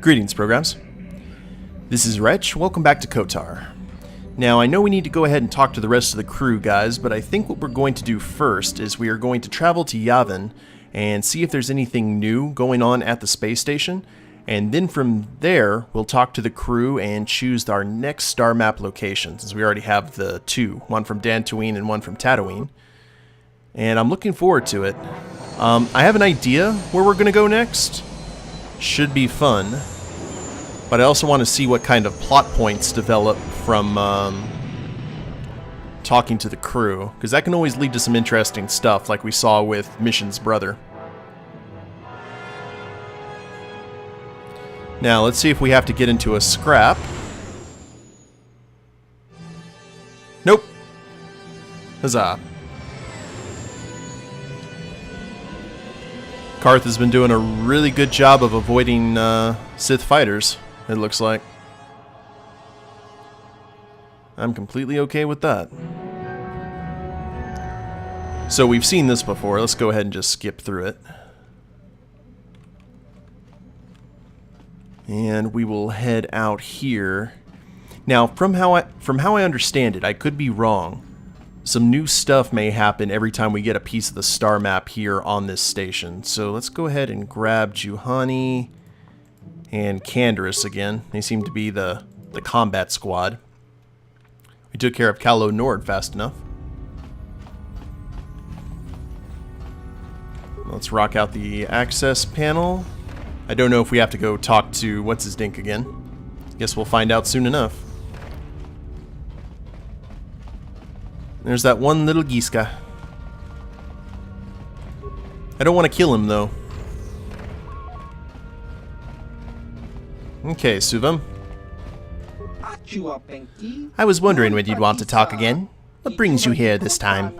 Greetings, programs. This is Wretch. Welcome back to Kotar. Now, I know we need to go ahead and talk to the rest of the crew, guys, but I think what we're going to do first is we are going to travel to Yavin and see if there's anything new going on at the space station, and then from there, we'll talk to the crew and choose our next star map location, since we already have the two, one from Dantooine and one from Tatooine. And I'm looking forward to it. I have an idea where we're going to go next. Should be fun. But I also want to see what kind of plot points develop from talking to the crew, because that can always lead to some interesting stuff, like we saw with Mission's brother. Now, let's see if we have to get into a scrap. Nope. Huzzah. Karth has been doing a really good job of avoiding Sith fighters, it looks like. I'm completely okay with that. So we've seen this before. Let's go ahead and just skip through it. And we will head out here. Now, from how I understand it, I could be wrong. Some new stuff may happen every time we get a piece of the star map here on this station. So let's go ahead and grab Juhani and Canderous again. They seem to be the combat squad. We took care of Calo Nord fast enough. Let's rock out the access panel. I don't know if we have to go talk to What's-His-Dink again. Guess we'll find out soon enough. There's that one little Giska. I don't want to kill him, though. Okay, Suvam. I was wondering when you'd want to talk again. What brings you here this time?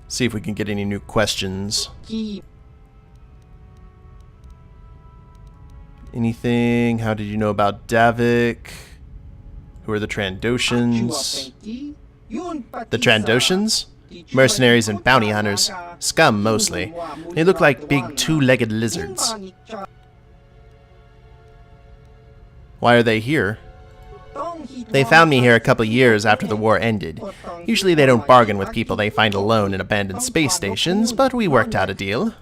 See if we can get any new questions. Anything? How did you know about Davik? Who are the Trandoshans? The Trandoshans? Mercenaries and bounty hunters. Scum, mostly. They look like big two-legged lizards. Why are they here? They found me here a couple years after the war ended. Usually they don't bargain with people they find alone in abandoned space stations, but we worked out a deal.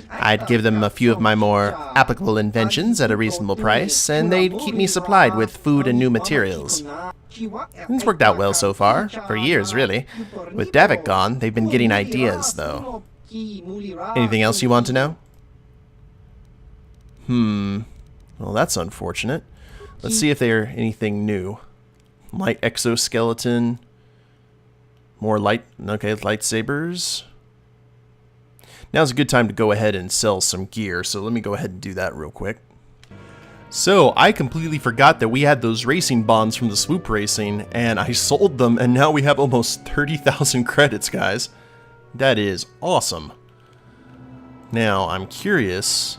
I'd give them a few of my more applicable inventions at a reasonable price, and they'd keep me supplied with food and new materials. It's worked out well so far, for years really. With Davik gone, they've been getting ideas, though. Anything else you want to know? Well, that's unfortunate. Let's see if they're anything new. Light exoskeleton. More lightsabers. Now's a good time to go ahead and sell some gear, so let me go ahead and do that real quick. So, I completely forgot that we had those racing bonds from the swoop racing, and I sold them, and now we have almost 30,000 credits, guys. That is awesome. Now, I'm curious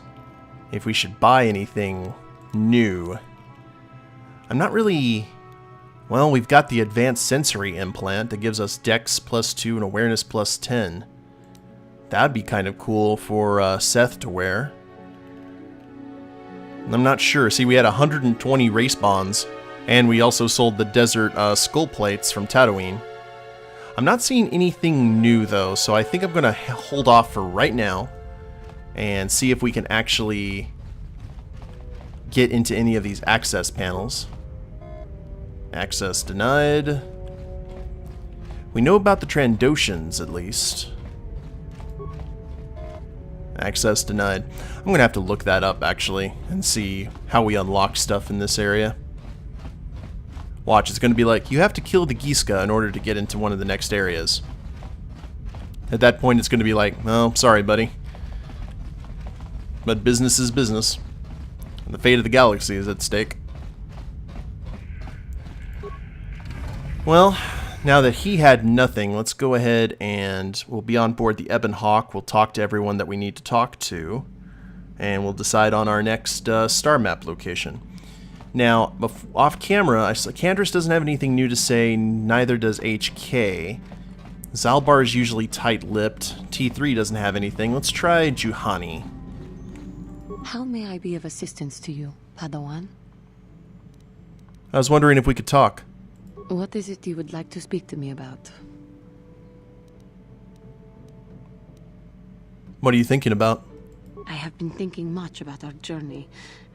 if we should buy anything new. I'm not really... Well, we've got the advanced sensory implant that gives us Dex +2 and awareness +10. That'd be kind of cool for Seth to wear. I'm not sure. See, we had 120 race bonds, and we also sold the desert skull plates from Tatooine. I'm not seeing anything new, though, so I think I'm going to hold off for right now and see if we can actually get into any of these access panels. Access denied. We know about the Trandoshans, at least. Access denied. I'm going to have to look that up, actually, and see how we unlock stuff in this area. Watch, it's going to be like, you have to kill the Giska in order to get into one of the next areas. At that point, it's going to be like, oh, sorry, buddy. But business is business. And the fate of the galaxy is at stake. Well, now that he had nothing, let's go ahead and we'll be on board the Ebon Hawk. We'll talk to everyone that we need to talk to, and we'll decide on our next star map location. Now, off camera, Canderous doesn't have anything new to say, neither does HK. Zaalbar is usually tight-lipped. T3 doesn't have anything. Let's try Juhani. How may I be of assistance to you, Padawan? I was wondering if we could talk. What is it you would like to speak to me about? What are you thinking about? I have been thinking much about our journey,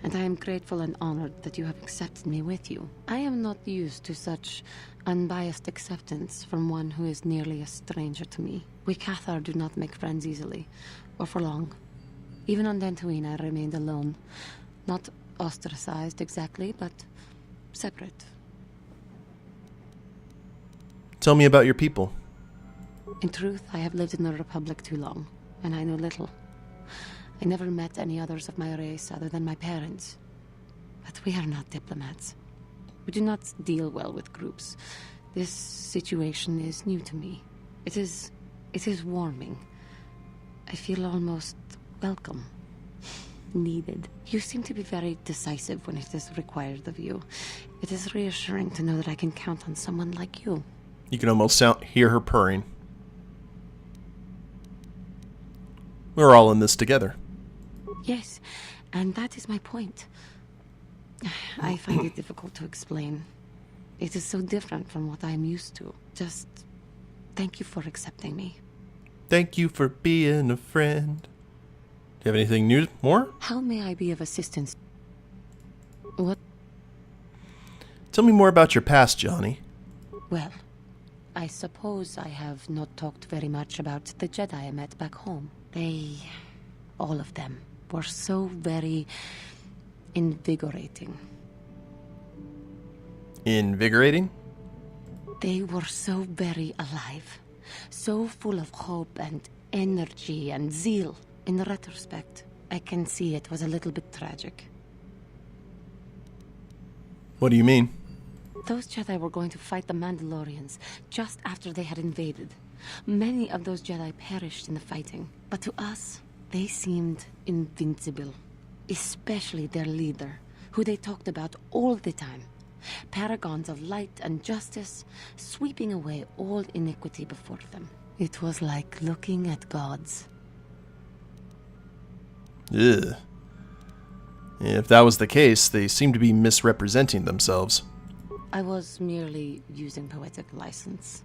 and I am grateful and honored that you have accepted me with you. I am not used to such unbiased acceptance from one who is nearly a stranger to me. We Cathar do not make friends easily, or for long. Even on Dantooine, I remained alone. Not ostracized exactly, but separate. Tell me about your people. In truth, I have lived in the Republic too long, and I know little. I never met any others of my race other than my parents. But we are not diplomats. We do not deal well with groups. This situation is new to me. It is warming. I feel almost welcome. Needed. You seem to be very decisive when it is required of you. It is reassuring to know that I can count on someone like you. You can almost hear her purring. We're all in this together. Yes, and that is my point. I find it difficult to explain. It is so different from what I am used to. Just thank you for accepting me. Thank you for being a friend. Do you have anything new? More? How may I be of assistance? What? Tell me more about your past, Johnny. Well, I suppose I have not talked very much about the Jedi I met back home. They, all of them, were so very invigorating. Invigorating? They were so very alive, so full of hope and energy and zeal. In retrospect, I can see it was a little bit tragic. What do you mean? Those Jedi were going to fight the Mandalorians just after they had invaded. Many of those Jedi perished in the fighting, but to us, they seemed invincible. Especially their leader, who they talked about all the time. Paragons of light and justice, sweeping away all iniquity before them. It was like looking at gods. Ugh. If that was the case, they seem to be misrepresenting themselves. I was merely using poetic license.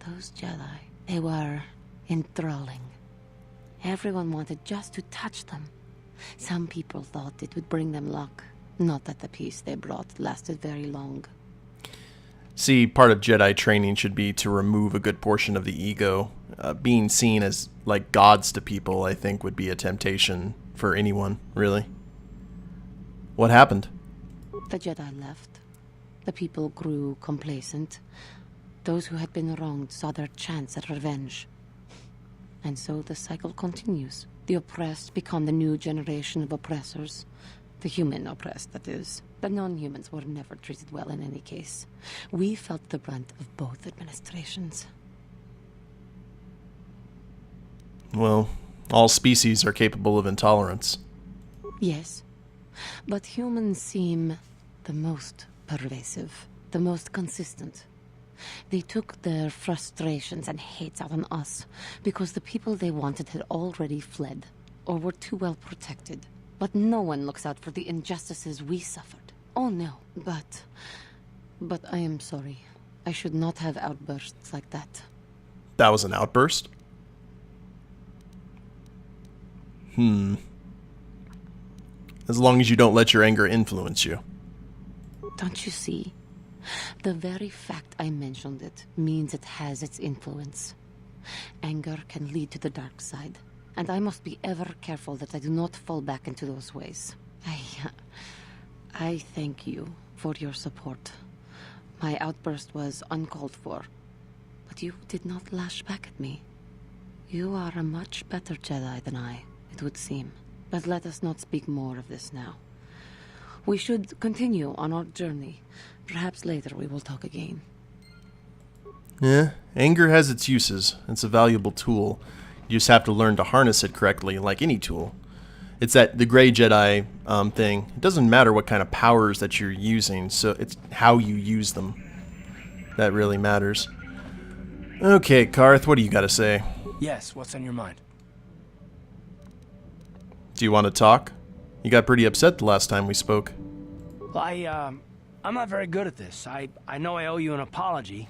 Those Jedi, they were enthralling. Everyone wanted just to touch them. Some people thought it would bring them luck. Not that the peace they brought lasted very long. See, part of Jedi training should be to remove a good portion of the ego. Being seen as like gods to people, I think, would be a temptation for anyone, really. What happened? The Jedi left. The people grew complacent. Those who had been wronged saw their chance at revenge. And so the cycle continues. The oppressed become the new generation of oppressors. The human oppressed, that is. The non-humans were never treated well in any case. We felt the brunt of both administrations. Well, all species are capable of intolerance. Yes, but humans seem the most pervasive, the most consistent. They took their frustrations and hates out on us because the people they wanted had already fled or were too well protected. But no one looks out for the injustices we suffered. Oh no, but I am sorry. I should not have outbursts like that. That was an outburst? As long as you don't let your anger influence you. Don't you see? The very fact I mentioned it means it has its influence. Anger can lead to the dark side, and I must be ever careful that I do not fall back into those ways. I thank you for your support. My outburst was uncalled for, but you did not lash back at me. You are a much better Jedi than I, it would seem. But let us not speak more of this now. We should continue on our journey. Perhaps later we will talk again. Yeah, anger has its uses. It's a valuable tool. You just have to learn to harness it correctly, like any tool. It's that the gray Jedi thing. It doesn't matter what kind of powers that you're using, so it's how you use them that really matters. Okay, Karth, what do you got to say? Yes, what's on your mind? Do you want to talk? You got pretty upset the last time we spoke. Well, I'm not very good at this. I know I owe you an apology.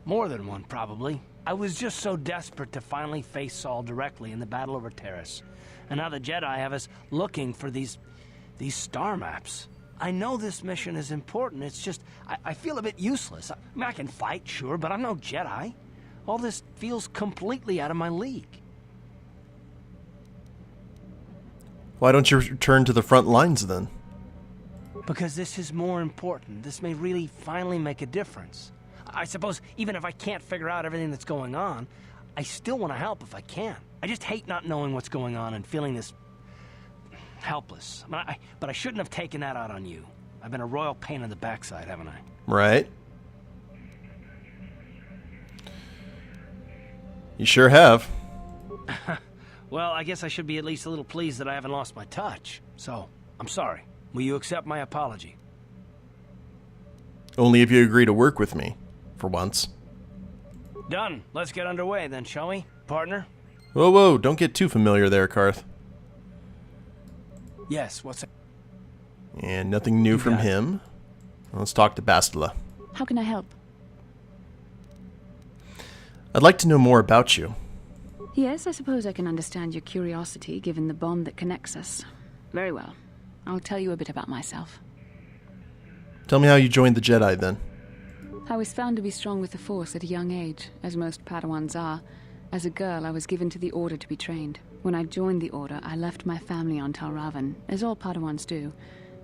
More than one, probably. I was just so desperate to finally face Saul directly in the battle over Terrace. And now the Jedi have us looking for these star maps. I know this mission is important, it's just, I feel a bit useless. I mean, I can fight, sure, but I'm no Jedi. All this feels completely out of my league. Why don't you return to the front lines then? Because this is more important. This may really finally make a difference. I suppose even if I can't figure out everything that's going on, I still want to help if I can. I just hate not knowing what's going on and feeling this helpless. But I shouldn't have taken that out on you. I've been a royal pain in the backside, haven't I? Right. You sure have. Well, I guess I should be at least a little pleased that I haven't lost my touch. So, I'm sorry. Will you accept my apology? Only if you agree to work with me, for once. Done. Let's get underway then, shall we, partner? Whoa, whoa, don't get too familiar there, Karth. Yes, what's it? And nothing new from him. Let's talk to Bastila. How can I help? I'd like to know more about you. Yes, I suppose I can understand your curiosity, given the bond that connects us. Very well. I'll tell you a bit about myself. Tell me how you joined the Jedi, then. I was found to be strong with the Force at a young age, as most Padawans are. As a girl, I was given to the Order to be trained. When I joined the Order, I left my family on Talravan, as all Padawans do.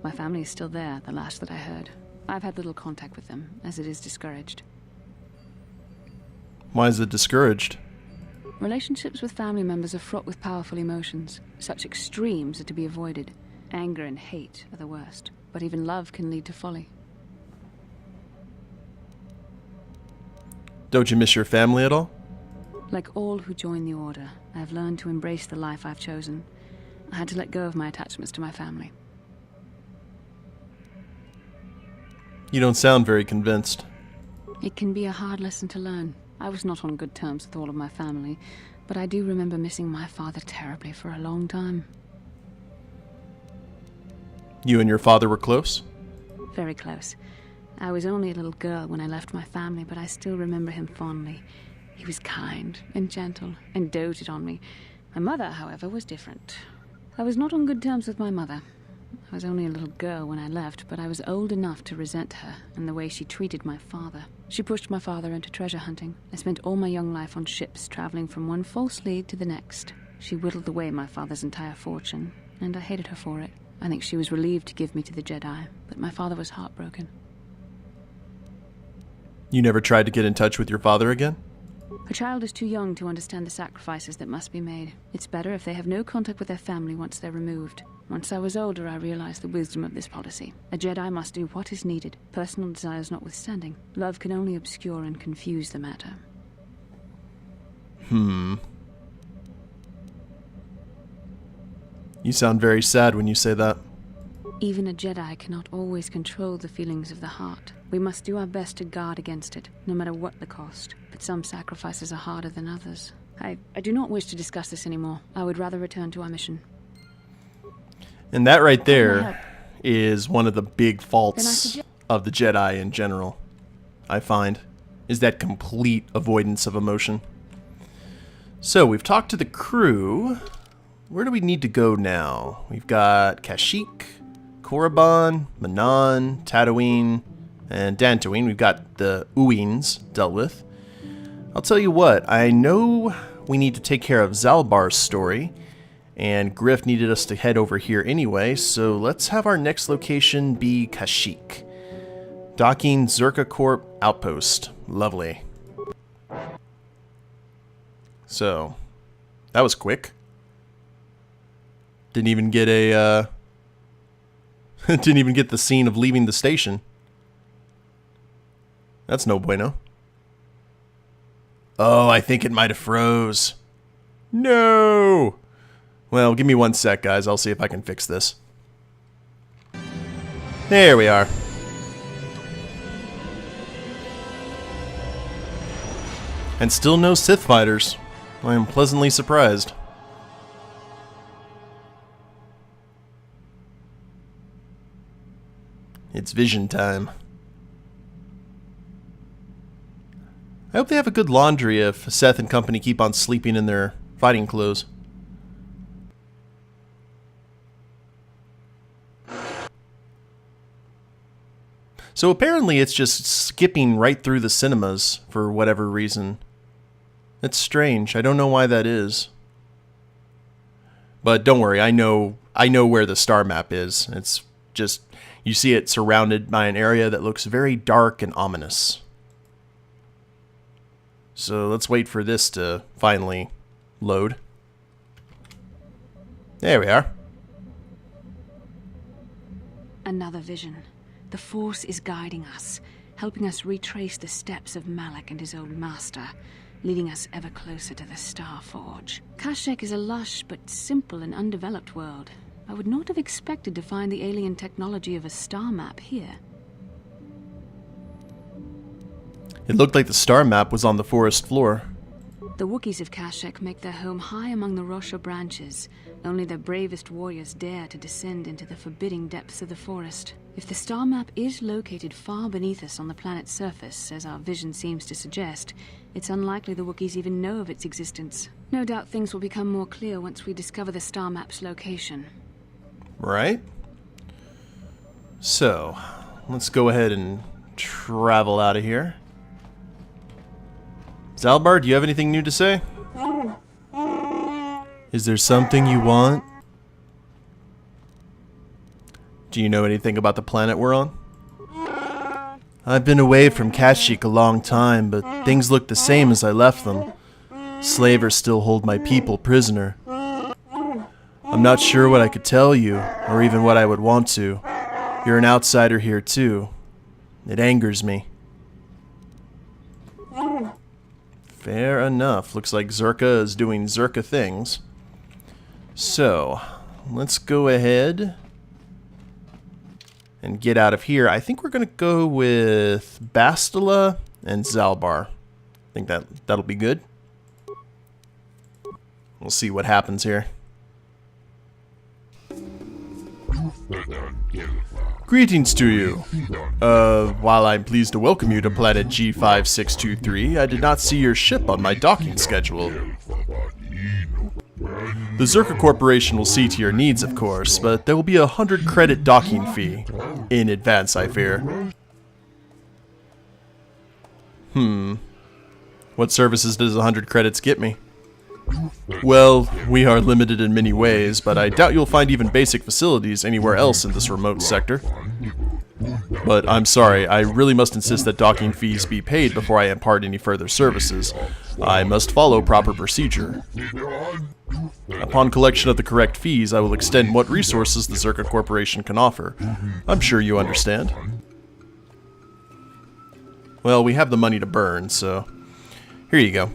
My family is still there, the last that I heard. I've had little contact with them, as it is discouraged. Why is it discouraged? Relationships with family members are fraught with powerful emotions. Such extremes are to be avoided. Anger and hate are the worst, but even love can lead to folly. Don't you miss your family at all? Like all who join the Order, I have learned to embrace the life I've chosen. I had to let go of my attachments to my family. You don't sound very convinced. It can be a hard lesson to learn. I was not on good terms with all of my family, but I do remember missing my father terribly for a long time. You and your father were close? Very close. I was only a little girl when I left my family, but I still remember him fondly. He was kind and gentle and doted on me. My mother, however, was different. I was not on good terms with my mother. I was only a little girl when I left, but I was old enough to resent her and the way she treated my father. She pushed my father into treasure hunting. I spent all my young life on ships, traveling from one false lead to the next. She whittled away my father's entire fortune, and I hated her for it. I think she was relieved to give me to the Jedi, but my father was heartbroken. You never tried to get in touch with your father again? A child is too young to understand the sacrifices that must be made. It's better if they have no contact with their family once they're removed. Once I was older, I realized the wisdom of this policy. A Jedi must do what is needed, personal desires notwithstanding. Love can only obscure and confuse the matter. You sound very sad when you say that. Even a Jedi cannot always control the feelings of the heart. We must do our best to guard against it, no matter what the cost. But some sacrifices are harder than others. I do not wish to discuss this anymore. I would rather return to our mission. And that right there is one of the big faults of the Jedi in general, I find, is that complete avoidance of emotion. So, we've talked to the crew. Where do we need to go now? We've got Kashyyyk, Korriban, Manan, Tatooine, and Dantooine. We've got the Uins dealt with. I'll tell you what, I know we need to take care of Zaalbar's story, and Griff needed us to head over here anyway, so let's have our next location be Kashyyyk. Docking Zerka Corp Outpost. Lovely. So, that was quick. Didn't even get a, didn't even get the scene of leaving the station. That's no bueno. Oh, I think it might have froze. No! Well, give me 1 sec, guys. I'll see if I can fix this. There we are. And still no Sith fighters. I am pleasantly surprised. It's vision time. I hope they have a good laundry if Seth and company keep on sleeping in their fighting clothes. So apparently it's just skipping right through the cinemas for whatever reason. It's strange. I don't know why that is. But don't worry, I know where the star map is. It's just, you see it surrounded by an area that looks very dark and ominous. So let's wait for this to finally load. There we are. Another vision. The Force is guiding us, helping us retrace the steps of Malak and his old master, leading us ever closer to the Star Forge. Kashyyyk is a lush but simple and undeveloped world. I would not have expected to find the alien technology of a star map here. It looked like the star map was on the forest floor. The Wookiees of Kashyyyk make their home high among the Rosha branches. Only their bravest warriors dare to descend into the forbidding depths of the forest. If the star map is located far beneath us on the planet's surface, as our vision seems to suggest, it's unlikely the Wookiees even know of its existence. No doubt things will become more clear once we discover the star map's location. Right? So, let's go ahead and travel out of here. Zaalbar, do you have anything new to say? Is there something you want? Do you know anything about the planet we're on? I've been away from Kashyyyk a long time, but things look the same as I left them. Slavers still hold my people prisoner. I'm not sure what I could tell you, or even what I would want to. You're an outsider here too. It angers me. Fair enough. Looks like Zerka is doing Zerka things. So, let's go ahead and get out of here. I think we're going to go with Bastila and Zaalbar. I think that'll be good. We'll see what happens here. Greetings to you. While I'm pleased to welcome you to planet G5623, I did not see your ship on my docking schedule. The Zerka Corporation will see to your needs, of course, but there will be a 100 credit docking fee. In advance, I fear. What services does 100 credits get me? Well, we are limited in many ways, but I doubt you'll find even basic facilities anywhere else in this remote sector. But I'm sorry, I really must insist that docking fees be paid before I impart any further services. I must follow proper procedure. Upon collection of the correct fees, I will extend what resources the Zerka Corporation can offer. I'm sure you understand. Well, we have the money to burn, so here you go.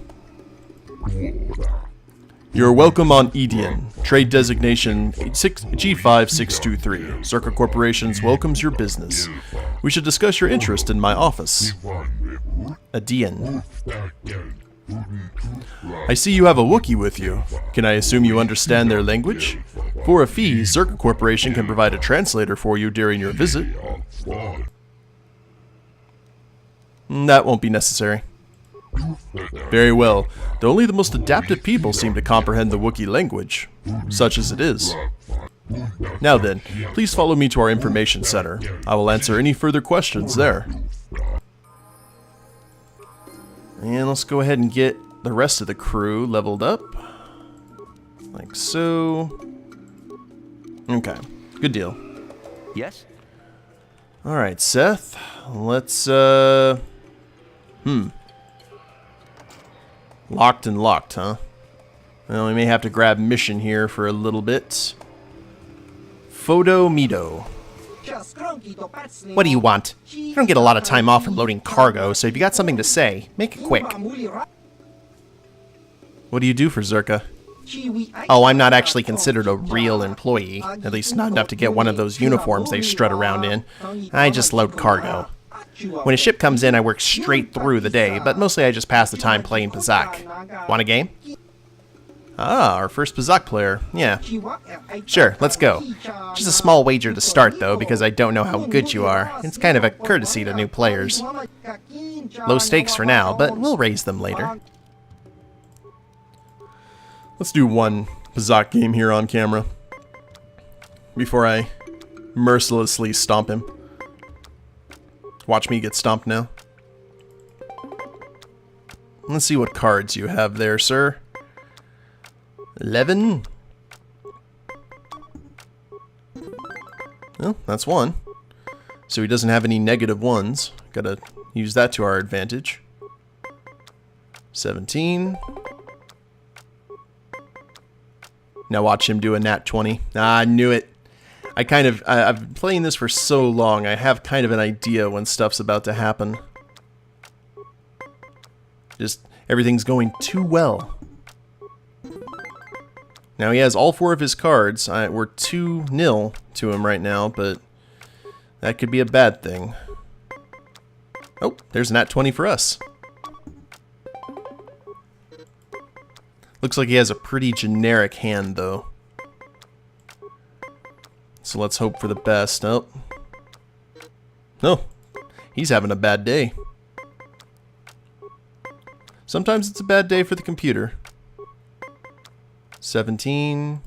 You're welcome on Edian. Trade designation G5623. Zerka Corporations welcomes your business. We should discuss your interest in my office. Edian. I see you have a Wookie with you. Can I assume you understand their language? For a fee, Zerka Corporation can provide a translator for you during your visit. That won't be necessary. Very well. Though only the most adapted people seem to comprehend the Wookiee language, such as it is. Now then, please follow me to our information center. I will answer any further questions there. And let's go ahead and get the rest of the crew leveled up. Like so. Okay, good deal. Yes? Alright, Seth. Let's, Locked and locked, huh? Well, we may have to grab mission here for a little bit. Photo Mido. What do you want? You don't get a lot of time off from loading cargo, so if you got something to say, make it quick. What do you do for Zerka? Oh, I'm not actually considered a real employee. At least not enough to get one of those uniforms they strut around in. I just load cargo. When a ship comes in, I work straight through the day, but mostly I just pass the time playing Kashyyyk. Want a game? Ah, our first Kashyyyk player. Yeah. Sure, let's go. Just a small wager to start, though, because I don't know how good you are. It's kind of a courtesy to new players. Low stakes for now, but we'll raise them later. Let's do one Kashyyyk game here on camera before I mercilessly stomp him. Watch me get stomped now. Let's see what cards you have there, sir. 11. Well, that's one. So he doesn't have any negative ones. Gotta use that to our advantage. 17. Now watch him do a nat 20. Ah, I knew it. I've been playing this for so long, I have kind of an idea when stuff's about to happen. Just, everything's going too well. Now he has all 4 of his cards. We're 2-0 to him right now, but that could be a bad thing. Oh, there's a nat 20 for us. Looks like he has a pretty generic hand, though. So let's hope for the best. Oh. No. He's having a bad day. Sometimes it's a bad day for the computer. 17.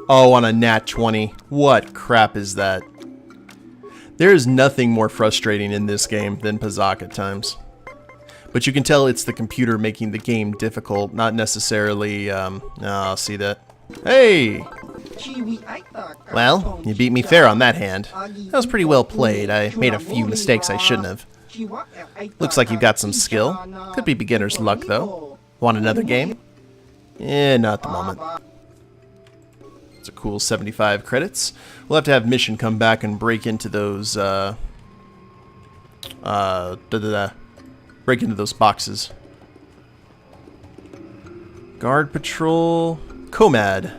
Oh, on a nat 20. What crap is that? There is nothing more frustrating in this game than Kashyyyk at times. But you can tell it's the computer making the game difficult, not necessarily, I'll see that. Hey! Well, you beat me fair on that hand. That was pretty well played. I made a few mistakes I shouldn't have. Looks like you've got some skill. Could be beginner's luck, though. Want another game? Eh, not at the moment. It's a cool 75 credits. We'll have to have Mission come back and break into those, break into those boxes. Guard Patrol... Comad.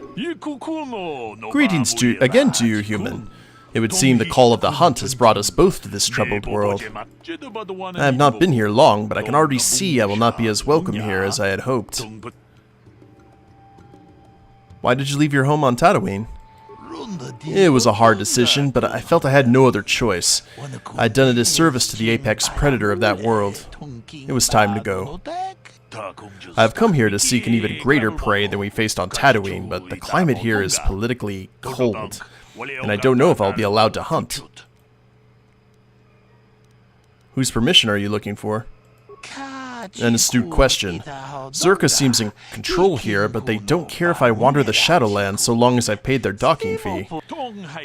Greetings again to you, human. It would seem the call of the hunt has brought us both to this troubled world. I have not been here long, but I can already see I will not be as welcome here as I had hoped. Why did you leave your home on Tatooine? It was a hard decision, but I felt I had no other choice. I'd done a disservice to the apex predator of that world. It was time to go. I have come here to seek an even greater prey than we faced on Tatooine, but the climate here is politically cold, and I don't know if I'll be allowed to hunt. Whose permission are you looking for? An astute question. Zerka seems in control here, but they don't care if I wander the Shadowlands so long as I've paid their docking fee.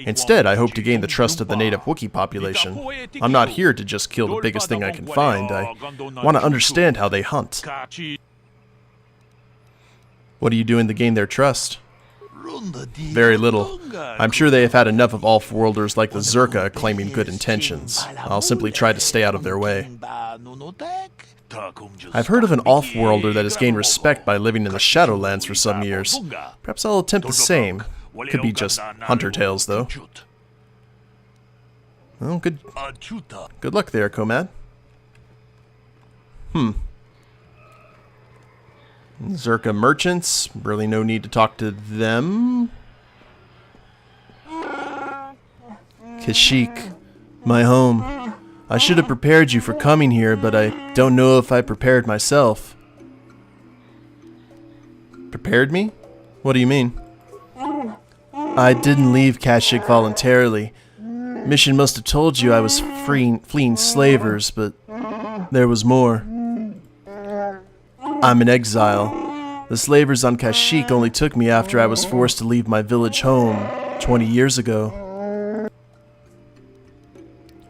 Instead, I hope to gain the trust of the native Wookiee population. I'm not here to just kill the biggest thing I can find. I want to understand how they hunt. What are you doing to gain their trust? Very little. I'm sure they have had enough of off-worlders like the Zerka claiming good intentions. I'll simply try to stay out of their way. I've heard of an off-worlder that has gained respect by living in the Shadowlands for some years. Perhaps I'll attempt the same. Could be just hunter tales, though. Well, good luck there, Comad. Zerka merchants. Really no need to talk to them. Kashyyyk. My home. I should have prepared you for coming here, but I don't know if I prepared myself. Prepared me? What do you mean? I didn't leave Kashyyyk voluntarily. Mission must have told you I was fleeing slavers, but there was more. I'm in exile. The slavers on Kashyyyk only took me after I was forced to leave my village home 20 years ago.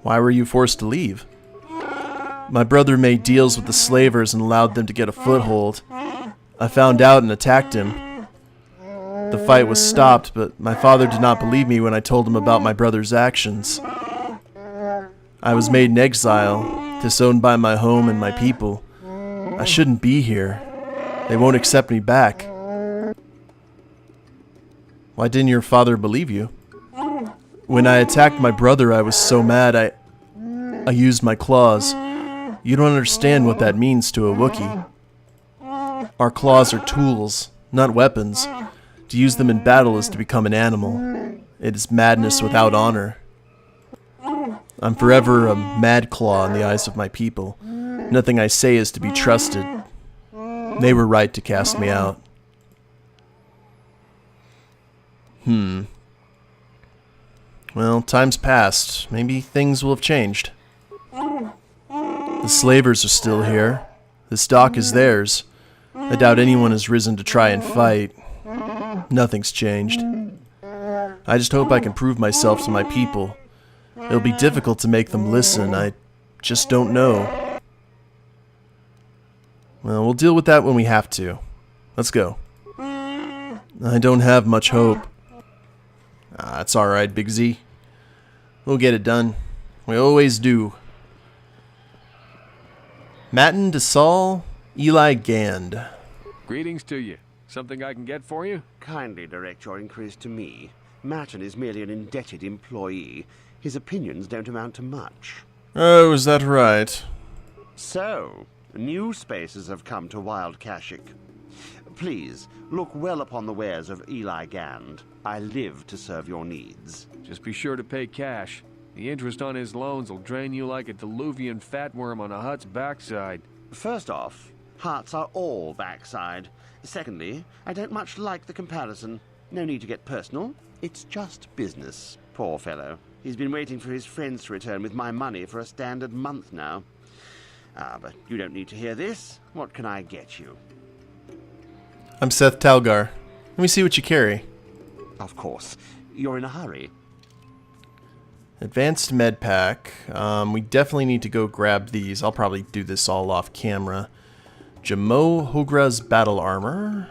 Why were you forced to leave? My brother made deals with the slavers and allowed them to get a foothold. I found out and attacked him. The fight was stopped, but my father did not believe me when I told him about my brother's actions. I was made an exile, disowned by my home and my people. I shouldn't be here. They won't accept me back. Why didn't your father believe you? When I attacked my brother, I was so mad I used my claws. You don't understand what that means to a Wookiee. Our claws are tools, not weapons. To use them in battle is to become an animal. It is madness without honor. I'm forever a mad claw in the eyes of my people. Nothing I say is to be trusted. They were right to cast me out. Well, time's passed. Maybe things will have changed. The slavers are still here. This dock is theirs. I doubt anyone has risen to try and fight. Nothing's changed. I just hope I can prove myself to my people. It'll be difficult to make them listen. I just don't know. Well, we'll deal with that when we have to. Let's go. I don't have much hope. It's alright, Big Z. We'll get it done. We always do. Matin DeSaul, Eli Gand. Greetings to you. Something I can get for you? Kindly direct your inquiries to me. Matin is merely an indebted employee. His opinions don't amount to much. Oh, is that right? So, new spaces have come to Wild Kashyyyk. Please, look well upon the wares of Eli Gand. I live to serve your needs. Just be sure to pay cash. The interest on his loans will drain you like a diluvian fatworm on a hut's backside. First off, hearts are all backside. Secondly, I don't much like the comparison. No need to get personal. It's just business. Poor fellow. He's been waiting for his friends to return with my money for a standard month now. But you don't need to hear this. What can I get you? I'm Seth Talgar. Let me see what you carry. Of course. You're in a hurry. Advanced med pack. We definitely need to go grab these. I'll probably do this all off camera. Jamo Hogra's battle armor.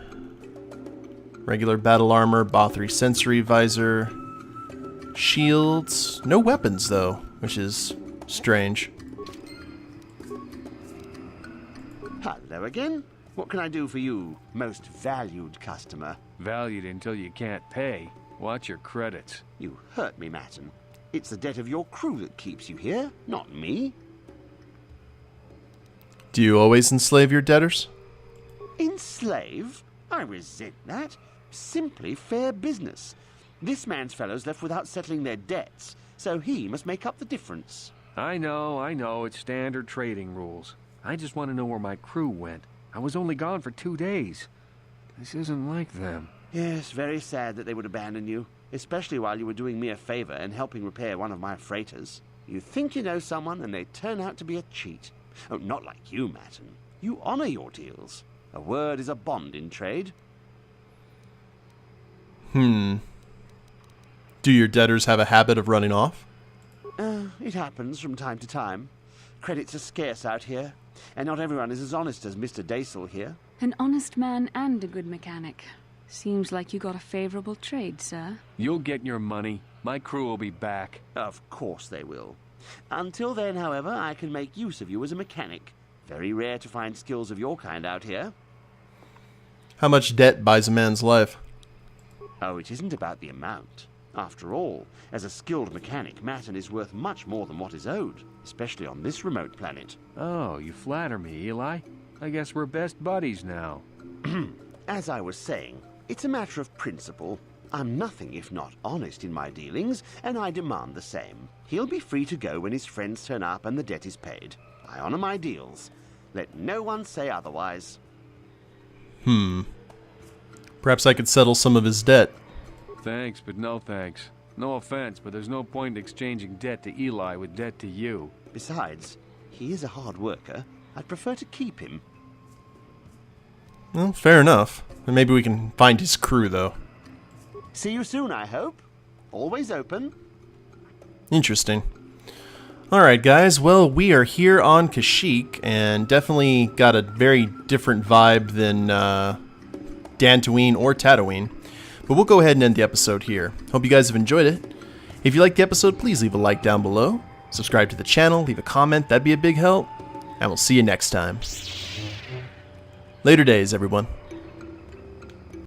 Regular battle armor, Bothri sensory visor. Shields. No weapons though, which is strange. Hello again. What can I do for you, most valued customer? Valued until you can't pay. Watch your credits. You hurt me, Matin. It's the debt of your crew that keeps you here, not me. Do you always enslave your debtors? Enslave? I resent that. Simply fair business. This man's fellows left without settling their debts, so he must make up the difference. I know, it's standard trading rules. I just want to know where my crew went. I was only gone for 2 days. This isn't like them. Yes, very sad that they would abandon you, especially while you were doing me a favor and helping repair one of my freighters. You think you know someone, and they turn out to be a cheat. Oh, not like you, Matin. You honor your deals. A word is a bond in trade. Do your debtors have a habit of running off? It happens from time to time. Credits are scarce out here, and not everyone is as honest as Mr. Dasel here. An honest man and a good mechanic. Seems like you got a favorable trade, sir. You'll get your money. My crew will be back. Of course they will. Until then, however, I can make use of you as a mechanic. Very rare to find skills of your kind out here. How much debt buys a man's life? Oh, it isn't about the amount. After all, as a skilled mechanic, Matin is worth much more than what is owed, especially on this remote planet. Oh, you flatter me, Eli. I guess we're best buddies now. As I was saying, it's a matter of principle. I'm nothing if not honest in my dealings, and I demand the same. He'll be free to go when his friends turn up and the debt is paid. I honor my deals. Let no one say otherwise. Perhaps I could settle some of his debt. Thanks, but no thanks. No offense, but there's no point in exchanging debt to Eli with debt to you. Besides, he is a hard worker. I'd prefer to keep him. Well, fair enough. And maybe we can find his crew, though. See you soon, I hope. Always open. Interesting. Alright, guys. Well, we are here on Kashyyyk, and definitely got a very different vibe than Dantooine or Tatooine. But we'll go ahead and end the episode here. Hope you guys have enjoyed it. If you liked the episode, please leave a like down below. Subscribe to the channel, leave a comment, that'd be a big help. And we'll see you next time. Later days, everyone.